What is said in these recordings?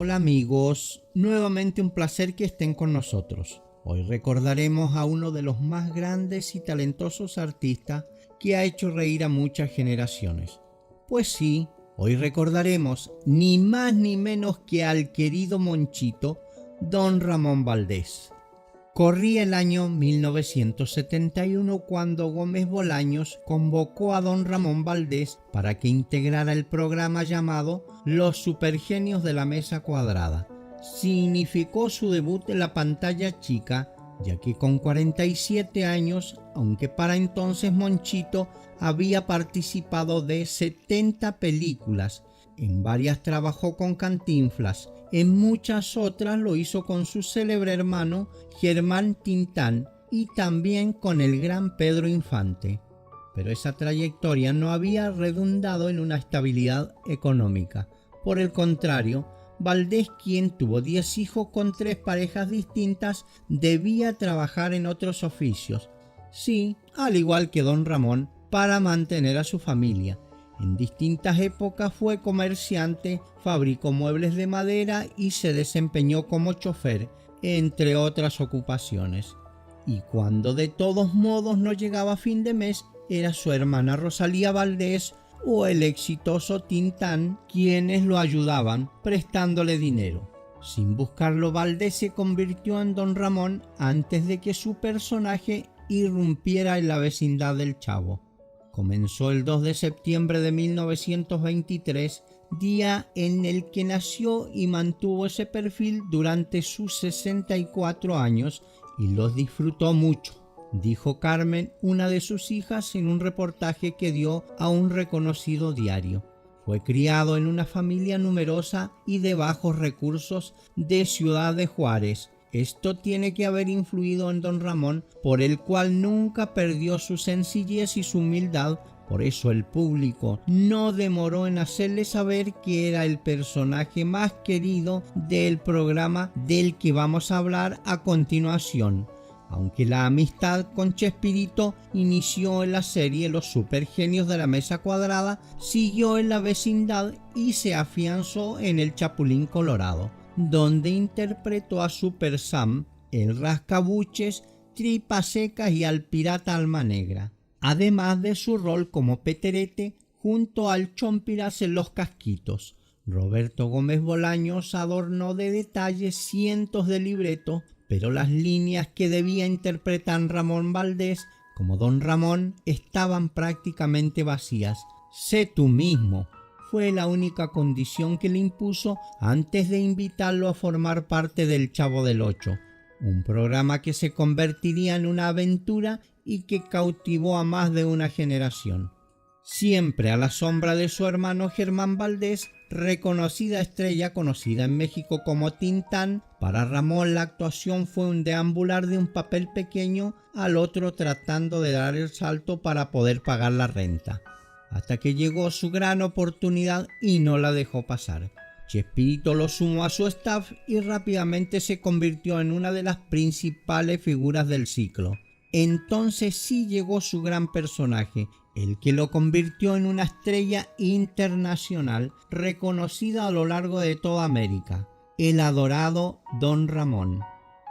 Hola amigos, nuevamente un placer que estén con nosotros. Hoy recordaremos a uno de los más grandes y talentosos artistas que ha hecho reír a muchas generaciones. Pues sí, hoy recordaremos ni más ni menos que al querido Monchito, don Ramón Valdés. Corría el año 1971 cuando Gómez Bolaños convocó a don Ramón Valdés para que integrara el programa llamado Los Supergenios de la Mesa Cuadrada. Significó su debut en la pantalla chica, ya que con 47 años, aunque para entonces Monchito había participado de 70 películas, en varias trabajó con Cantinflas, en muchas otras lo hizo con su célebre hermano Germán Tintán y también con el gran Pedro Infante. Pero esa trayectoria no había redundado en una estabilidad económica. Por el contrario, Valdés, quien tuvo 10 hijos con 3 parejas distintas, debía trabajar en otros oficios. Sí, al igual que don Ramón, para mantener a su familia. En distintas épocas fue comerciante, fabricó muebles de madera y se desempeñó como chofer, entre otras ocupaciones. Y cuando de todos modos no llegaba fin de mes, era su hermana Rosalía Valdés o el exitoso Tintán quienes lo ayudaban prestándole dinero. Sin buscarlo, Valdés se convirtió en don Ramón antes de que su personaje irrumpiera en la vecindad del Chavo. Comenzó el 2 de septiembre de 1923, día en el que nació y mantuvo ese perfil durante sus 64 años y los disfrutó mucho, dijo Carmen, una de sus hijas, en un reportaje que dio a un reconocido diario. Fue criado en una familia numerosa y de bajos recursos de Ciudad de Juárez. Esto tiene que haber influido en don Ramón, por el cual nunca perdió su sencillez y su humildad. Por eso el público no demoró en hacerle saber que era el personaje más querido del programa del que vamos a hablar a continuación. Aunque la amistad con Chespirito inició en la serie Los Supergenios de la Mesa Cuadrada, siguió en la vecindad y se afianzó en el Chapulín Colorado, donde interpretó a Super Sam, el Rascabuches, Tripas Secas y al Pirata Alma Negra, además de su rol como Peterete junto al Chompiras en Los Casquitos. Roberto Gómez Bolaños adornó de detalles cientos de libretos, pero las líneas que debía interpretar Ramón Valdés como don Ramón estaban prácticamente vacías. Sé tú mismo fue la única condición que le impuso antes de invitarlo a formar parte del Chavo del Ocho, un programa que se convertiría en una aventura y que cautivó a más de una generación. Siempre a la sombra de su hermano Germán Valdés, reconocida estrella conocida en México como Tintán, para Ramón la actuación fue un deambular de un papel pequeño al otro tratando de dar el salto para poder pagar la renta, hasta que llegó su gran oportunidad y no la dejó pasar. Chespirito lo sumó a su staff y rápidamente se convirtió en una de las principales figuras del ciclo. Entonces sí llegó su gran personaje, el que lo convirtió en una estrella internacional reconocida a lo largo de toda América, el adorado don Ramón.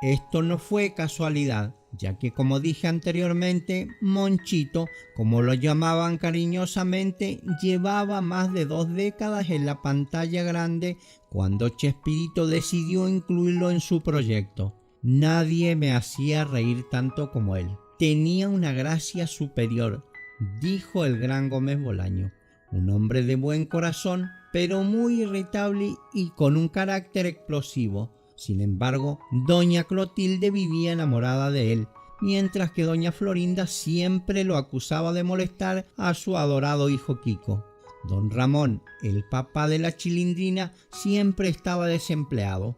Esto no fue casualidad, ya que, como dije anteriormente, Monchito, como lo llamaban cariñosamente, llevaba más de 2 décadas en la pantalla grande cuando Chespirito decidió incluirlo en su proyecto. Nadie me hacía reír tanto como él. Tenía una gracia superior, dijo el gran Gómez Bolaño. Un hombre de buen corazón, pero muy irritable y con un carácter explosivo. Sin embargo, doña Clotilde vivía enamorada de él, mientras que doña Florinda siempre lo acusaba de molestar a su adorado hijo Kiko. Don Ramón, el papá de la Chilindrina, siempre estaba desempleado.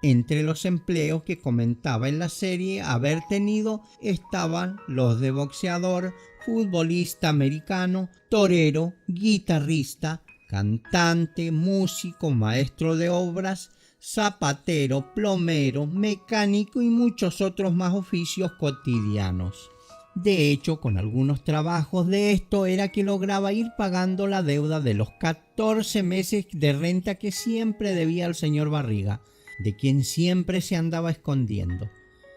Entre los empleos que comentaba en la serie haber tenido estaban los de boxeador, futbolista americano, torero, guitarrista, cantante, músico, maestro de obras, zapatero, plomero, mecánico y muchos otros más oficios cotidianos. De hecho, con algunos trabajos de esto era que lograba ir pagando la deuda de los 14 meses de renta que siempre debía al señor Barriga, de quien siempre se andaba escondiendo.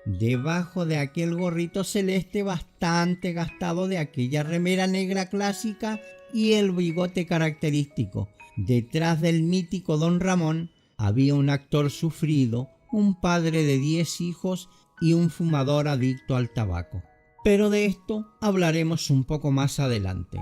Debajo de aquel gorrito celeste bastante gastado de aquella remera negra clásica y el bigote característico, detrás del mítico Don Ramón, había un actor sufrido, un padre de 10 hijos y un fumador adicto al tabaco. Pero de esto hablaremos un poco más adelante.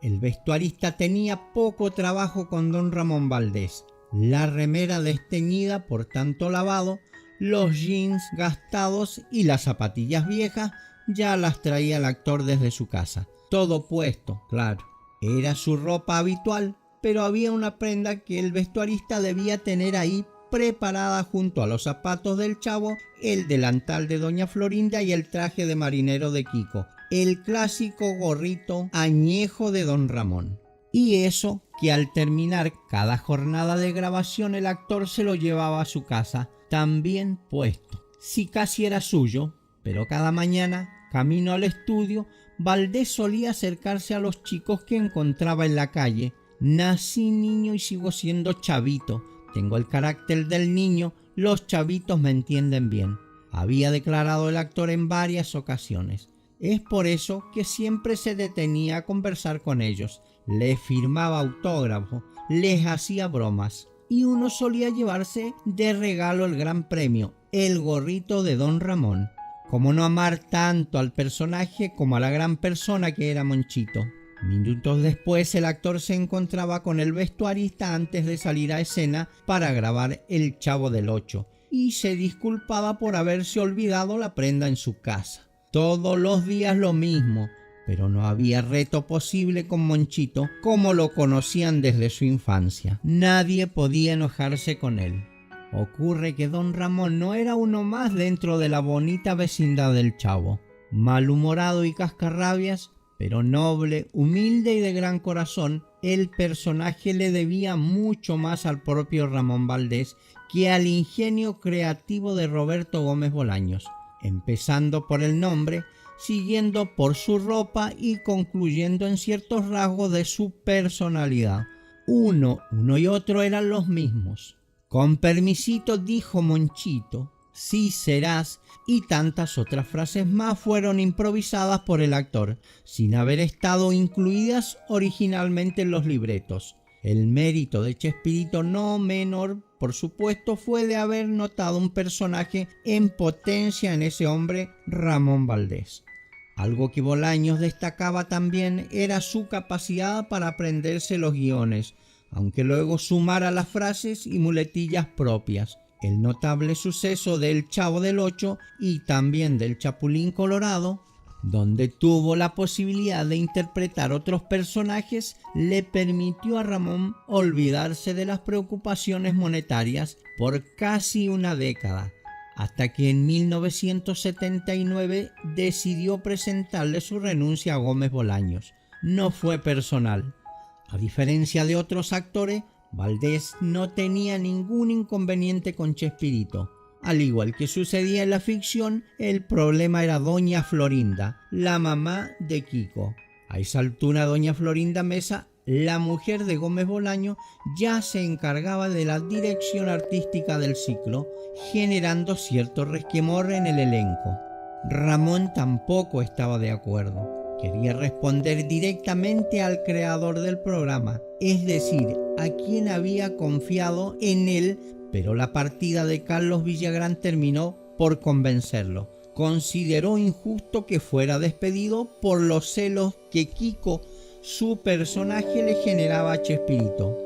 El vestuarista tenía poco trabajo con Don Ramón Valdés. La remera desteñida por tanto lavado, los jeans gastados y las zapatillas viejas ya las traía el actor desde su casa. Todo puesto, claro. Era su ropa habitual, pero había una prenda que el vestuarista debía tener ahí preparada junto a los zapatos del Chavo, el delantal de Doña Florinda y el traje de marinero de Kiko, el clásico gorrito añejo de Don Ramón. Y eso que al terminar cada jornada de grabación el actor se lo llevaba a su casa, también puesto. Sí, casi era suyo, pero cada mañana, camino al estudio, Valdés solía acercarse a los chicos que encontraba en la calle. Nací niño y sigo siendo chavito. Tengo el carácter del niño, los chavitos me entienden bien, había declarado el actor en varias ocasiones. Es por eso que siempre se detenía a conversar con ellos, les firmaba autógrafos, les hacía bromas y uno solía llevarse de regalo el gran premio, el gorrito de Don Ramón. Cómo no amar tanto al personaje como a la gran persona que era Monchito. Minutos después el actor se encontraba con el vestuarista antes de salir a escena para grabar El Chavo del Ocho y se disculpaba por haberse olvidado la prenda en su casa. Todos los días lo mismo, pero no había reto posible con Monchito como lo conocían desde su infancia. Nadie podía enojarse con él. Ocurre que Don Ramón no era uno más dentro de la bonita vecindad del Chavo. Malhumorado y cascarrabias, pero noble, humilde y de gran corazón, el personaje le debía mucho más al propio Ramón Valdés que al ingenio creativo de Roberto Gómez Bolaños, empezando por el nombre, siguiendo por su ropa y concluyendo en ciertos rasgos de su personalidad. Uno y otro eran los mismos. Con permisito, dijo Monchito, sí serás, y tantas otras frases más fueron improvisadas por el actor, sin haber estado incluidas originalmente en los libretos. El mérito de Chespirito, no menor, por supuesto, fue de haber notado un personaje en potencia en ese hombre, Ramón Valdés. Algo que Bolaños destacaba también era su capacidad para aprenderse los guiones, aunque luego sumara las frases y muletillas propias. El notable suceso del Chavo del Ocho y también del Chapulín Colorado, donde tuvo la posibilidad de interpretar otros personajes, le permitió a Ramón olvidarse de las preocupaciones monetarias por casi una década, hasta que en 1979 decidió presentarle su renuncia a Gómez Bolaños. No fue personal. A diferencia de otros actores, Valdés no tenía ningún inconveniente con Chespirito. Al igual que sucedía en la ficción, el problema era Doña Florinda, la mamá de Kiko. A esa altura, Doña Florinda Mesa, la mujer de Gómez Bolaño, ya se encargaba de la dirección artística del ciclo, generando cierto resquemor en el elenco. Ramón tampoco estaba de acuerdo. Quería responder directamente al creador del programa, es decir, a quien había confiado en él, pero la partida de Carlos Villagrán terminó por convencerlo. Consideró injusto que fuera despedido por los celos que Kiko, su personaje, le generaba a Chespirito.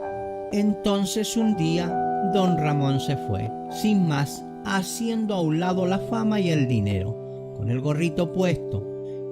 Entonces un día, don Ramón se fue, sin más, haciendo a un lado la fama y el dinero, con el gorrito puesto,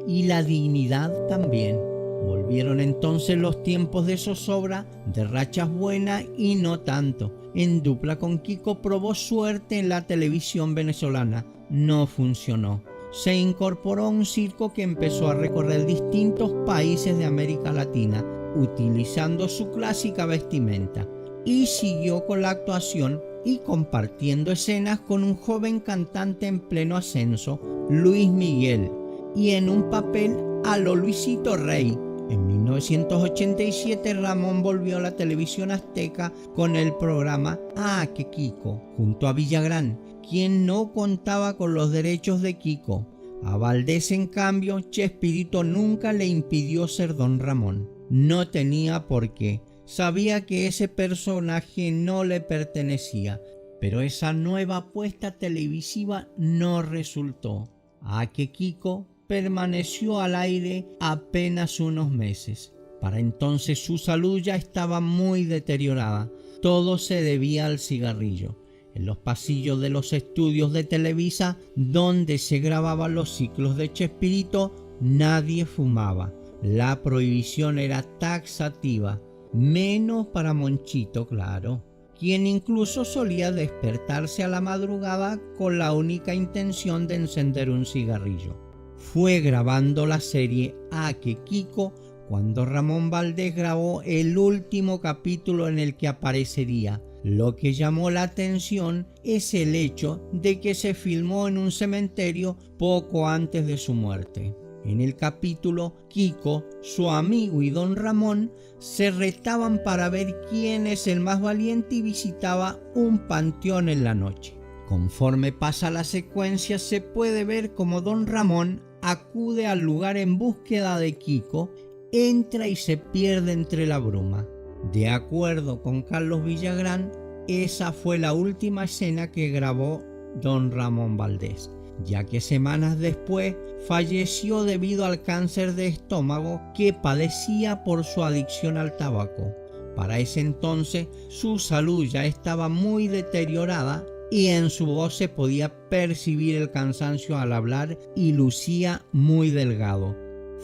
y la dignidad también. Volvieron entonces los tiempos de zozobra, de rachas buenas y no tanto. En dupla con Kiko probó suerte en la televisión venezolana. No funcionó. Se incorporó a un circo que empezó a recorrer distintos países de América Latina, utilizando su clásica vestimenta. Y siguió con la actuación y compartiendo escenas con un joven cantante en pleno ascenso, Luis Miguel, y en un papel a lo Luisito Rey. En 1987 Ramón volvió a la televisión azteca con el programa Ah, que Kiko, junto a Villagrán, quien no contaba con los derechos de Kiko. A Valdés, en cambio, Chespirito nunca le impidió ser Don Ramón. No tenía por qué. Sabía que ese personaje no le pertenecía, pero esa nueva apuesta televisiva no resultó. A que Kiko permaneció al aire apenas unos meses. Para entonces su salud ya estaba muy deteriorada. Todo se debía al cigarrillo. En los pasillos de los estudios de Televisa, donde se grababan los ciclos de Chespirito, nadie fumaba. La prohibición era taxativa, menos para Monchito, claro, quien incluso solía despertarse a la madrugada con la única intención de encender un cigarrillo. Fue grabando la serie A que Kiko cuando Ramón Valdés grabó el último capítulo en el que aparecería. Lo que llamó la atención es el hecho de que se filmó en un cementerio poco antes de su muerte. En el capítulo, Kiko, su amigo y Don Ramón se retaban para ver quién es el más valiente y visitaba un panteón en la noche. Conforme pasa la secuencia, se puede ver cómo Don Ramón acude al lugar en búsqueda de Kiko, entra y se pierde entre la bruma. De acuerdo con Carlos Villagrán, esa fue la última escena que grabó Don Ramón Valdés, ya que semanas después falleció debido al cáncer de estómago que padecía por su adicción al tabaco. Para ese entonces su salud ya estaba muy deteriorada y en su voz se podía percibir el cansancio al hablar y lucía muy delgado.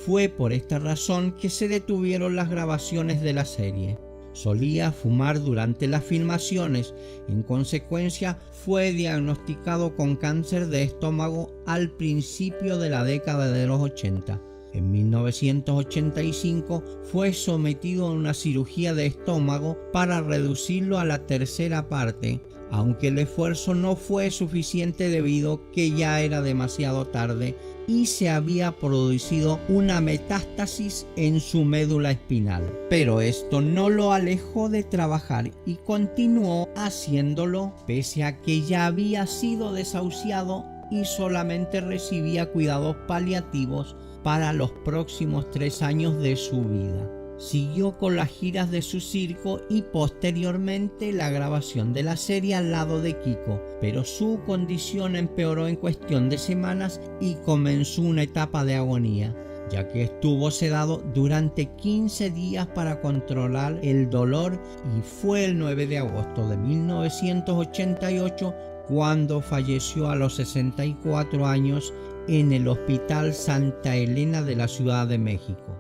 Fue por esta razón que se detuvieron las grabaciones de la serie. Solía fumar durante las filmaciones, en consecuencia fue diagnosticado con cáncer de estómago al principio de la década de los 80. En 1985 fue sometido a una cirugía de estómago para reducirlo a la tercera parte, aunque el esfuerzo no fue suficiente debido que ya era demasiado tarde y se había producido una metástasis en su médula espinal. Pero esto no lo alejó de trabajar y continuó haciéndolo pese a que ya había sido desahuciado y solamente recibía cuidados paliativos para los próximos 3 años de su vida. Siguió con las giras de su circo y posteriormente la grabación de la serie al lado de Kiko, pero su condición empeoró en cuestión de semanas y comenzó una etapa de agonía, ya que estuvo sedado durante 15 días para controlar el dolor y fue el 9 de agosto de 1988 cuando falleció a los 64 años en el Hospital Santa Elena de la Ciudad de México.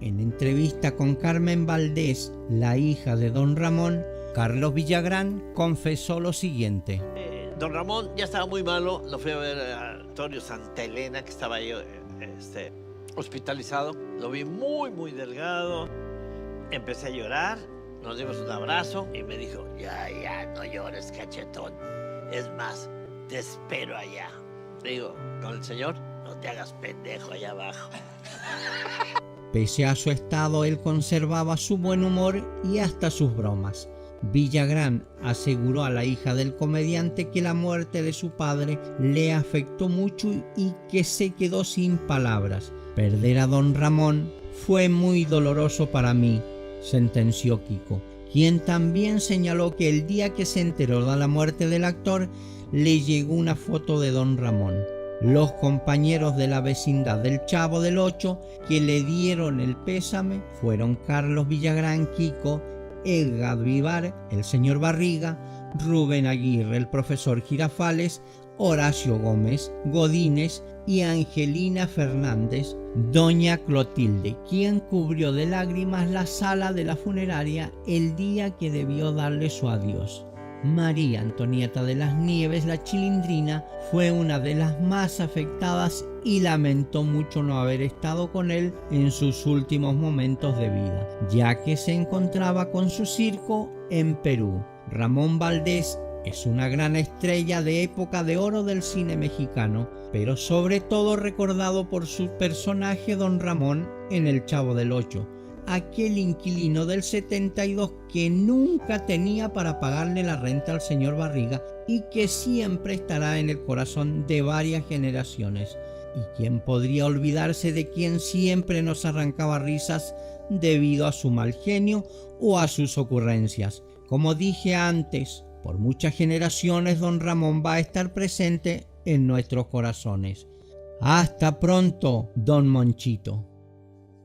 En entrevista con Carmen Valdés, la hija de Don Ramón, Carlos Villagrán confesó lo siguiente. Don Ramón ya estaba muy malo, lo fui a ver a Antonio Santa Elena, que estaba ahí hospitalizado. Lo vi muy, muy delgado. Empecé a llorar, nos dimos un abrazo y me dijo, ya, no llores, cachetón. Es más, te espero allá. Digo, con el señor, no te hagas pendejo allá abajo. Pese a su estado, él conservaba su buen humor y hasta sus bromas. Villagrán aseguró a la hija del comediante que la muerte de su padre le afectó mucho y que se quedó sin palabras. Perder a Don Ramón fue muy doloroso para mí, sentenció Kiko, quien también señaló que el día que se enteró de la muerte del actor le llegó una foto de Don Ramón. Los compañeros de la vecindad del Chavo del Ocho que le dieron el pésame fueron Carlos Villagrán, Kiko, Edgar Vivar, el señor Barriga, Rubén Aguirre, el profesor Girafales, Horacio Gómez, Godínez y Angelina Fernández, doña Clotilde, quien cubrió de lágrimas la sala de la funeraria el día que debió darle su adiós. María Antonieta de las Nieves, la Chilindrina, fue una de las más afectadas y lamentó mucho no haber estado con él en sus últimos momentos de vida, ya que se encontraba con su circo en Perú. Ramón Valdés es una gran estrella de época de oro del cine mexicano, pero sobre todo recordado por su personaje Don Ramón en El Chavo del Ocho, aquel inquilino del 72 que nunca tenía para pagarle la renta al señor Barriga y que siempre estará en el corazón de varias generaciones. ¿Y quién podría olvidarse de quien siempre nos arrancaba risas debido a su mal genio o a sus ocurrencias? Como dije antes, por muchas generaciones Don Ramón va a estar presente en nuestros corazones. Hasta pronto, Don Monchito.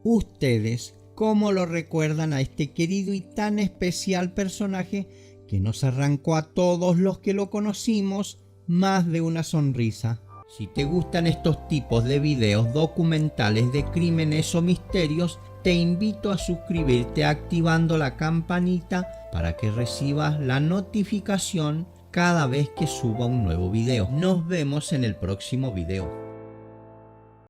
Ustedes, ¿cómo lo recuerdan a este querido y tan especial personaje que nos arrancó a todos los que lo conocimos más de una sonrisa? Si te gustan estos tipos de videos documentales de crímenes o misterios, te invito a suscribirte activando la campanita para que recibas la notificación cada vez que suba un nuevo video. Nos vemos en el próximo video.